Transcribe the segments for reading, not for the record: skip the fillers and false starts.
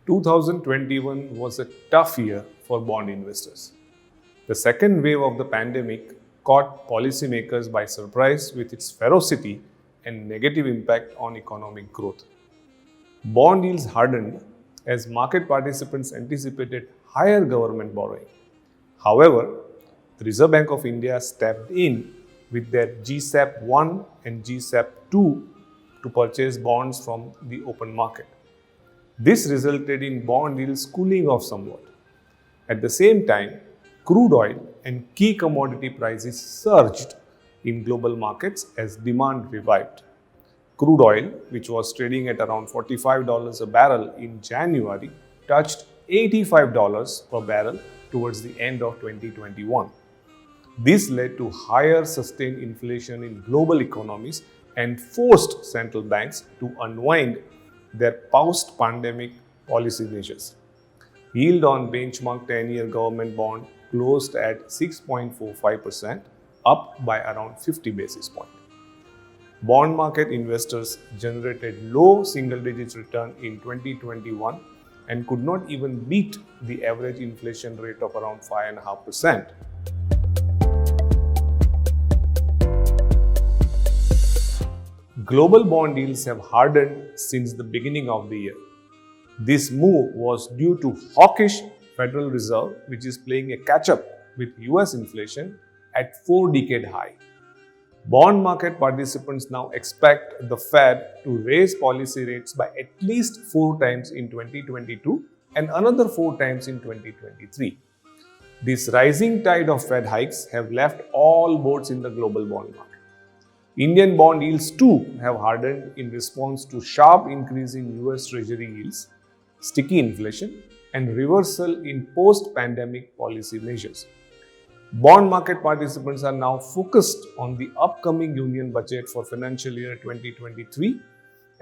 2021 was a tough year for bond investors. The second wave of the pandemic caught policymakers by surprise with its ferocity and negative impact on economic growth. Bond yields hardened as market participants anticipated higher government borrowing. However, the Reserve Bank of India stepped in with their GSAP 1 and GSAP 2 to purchase bonds from the open market. This resulted in bond yields cooling off somewhat. At the same time, crude oil and key commodity prices surged in global markets as demand revived. Crude oil, which was trading at around $45 a barrel in January, touched $85 per barrel towards the end of 2021. This led to higher sustained inflation in global economies and forced central banks to unwind their post-pandemic policy measures. Yield on benchmark 10-year government bond closed at 6.45%, up by around 50 basis points. Bond market investors generated low single-digit return in 2021 and could not even beat the average inflation rate of around 5.5%. Global bond yields have hardened since the beginning of the year. This move was due to hawkish Federal Reserve, which is playing a catch-up with US inflation at 4-decade high. Bond market participants now expect the Fed to raise policy rates by at least 4 times in 2022 and another 4 times in 2023. This rising tide of Fed hikes have left all boats in the global bond market. Indian bond yields too have hardened in response to sharp increase in US Treasury yields, sticky inflation, and reversal in post-pandemic policy measures. Bond market participants are now focused on the upcoming Union budget for financial year 2023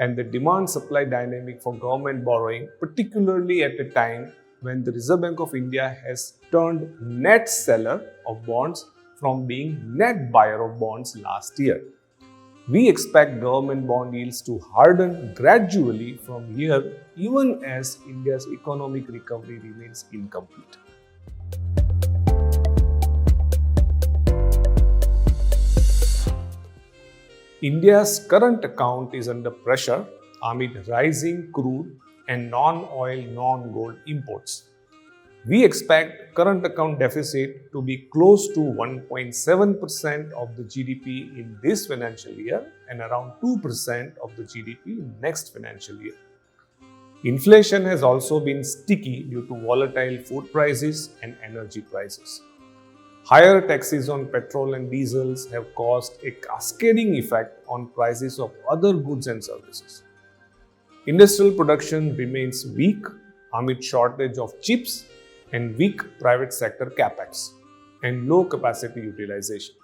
and the demand-supply dynamic for government borrowing, particularly at a time when the Reserve Bank of India has turned net seller of bonds from being net buyer of bonds last year. We expect government bond yields to harden gradually from here, even as India's economic recovery remains incomplete. India's current account is under pressure amid rising crude and non-oil, non-gold imports. We expect current account deficit to be close to 1.7% of the GDP in this financial year and around 2% of the GDP in next financial year. Inflation has also been sticky due to volatile food prices and energy prices. Higher taxes on petrol and diesels have caused a cascading effect on prices of other goods and services. Industrial production remains weak amid shortage of chips and weak private sector capex and low capacity utilization.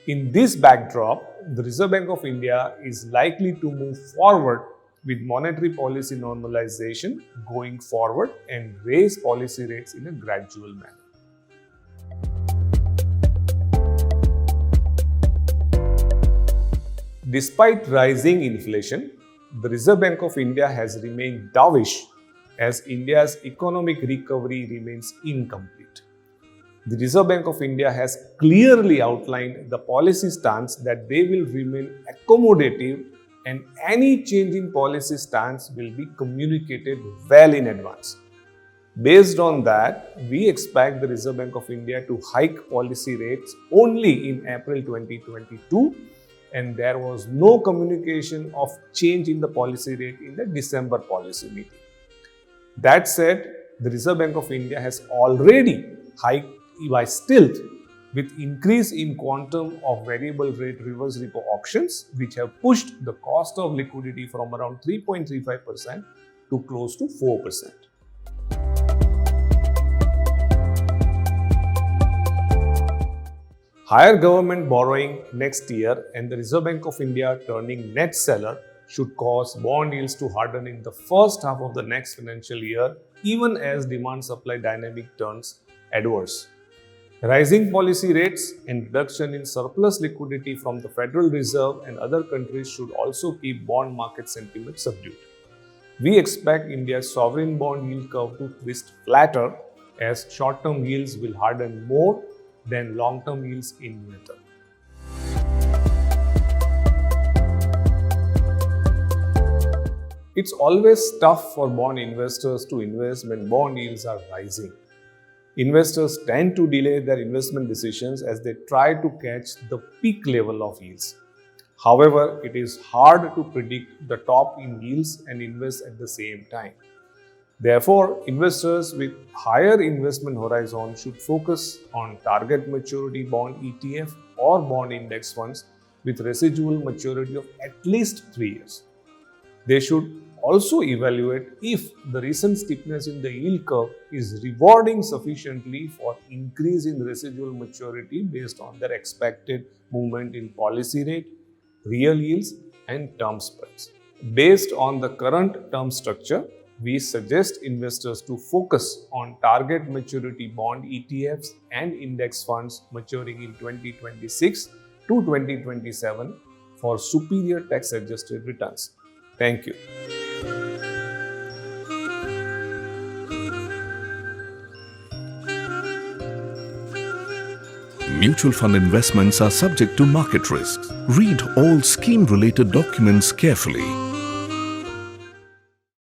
In this backdrop, the Reserve Bank of India is likely to move forward with monetary policy normalization going forward and raise policy rates in a gradual manner. Despite rising inflation, the Reserve Bank of India has remained dovish as India's economic recovery remains incomplete. The Reserve Bank of India has clearly outlined the policy stance that they will remain accommodative and any change in policy stance will be communicated well in advance. Based on that, we expect the Reserve Bank of India to hike policy rates only in April 2022, and there was no communication of change in the policy rate in the December policy meeting. That said, the Reserve Bank of India has already hiked by stealth with increase in quantum of variable rate reverse repo auctions, which have pushed the cost of liquidity from around 3.35% to close to 4%. Higher government borrowing next year and the Reserve Bank of India turning net seller should cause bond yields to harden in the first half of the next financial year, even as demand-supply dynamic turns adverse. Rising policy rates and reduction in surplus liquidity from the Federal Reserve and other countries should also keep bond market sentiment subdued. We expect India's sovereign bond yield curve to twist flatter as short-term yields will harden more than long-term yields in near term. It's always tough for bond investors to invest when bond yields are rising. Investors tend to delay their investment decisions as they try to catch the peak level of yields. However, it is hard to predict the top in yields and invest at the same time. Therefore, investors with higher investment horizon should focus on target maturity bond ETF or bond index funds with residual maturity of at least 3 years. They should also evaluate if the recent steepness in the yield curve is rewarding sufficiently for increase in residual maturity based on their expected movement in policy rate, real yields, and term spreads. Based on the current term structure, we suggest investors to focus on target maturity bond ETFs and index funds maturing in 2026 to 2027 for superior tax-adjusted returns. Thank you. Mutual fund investments are subject to market risks. Read all scheme-related documents carefully.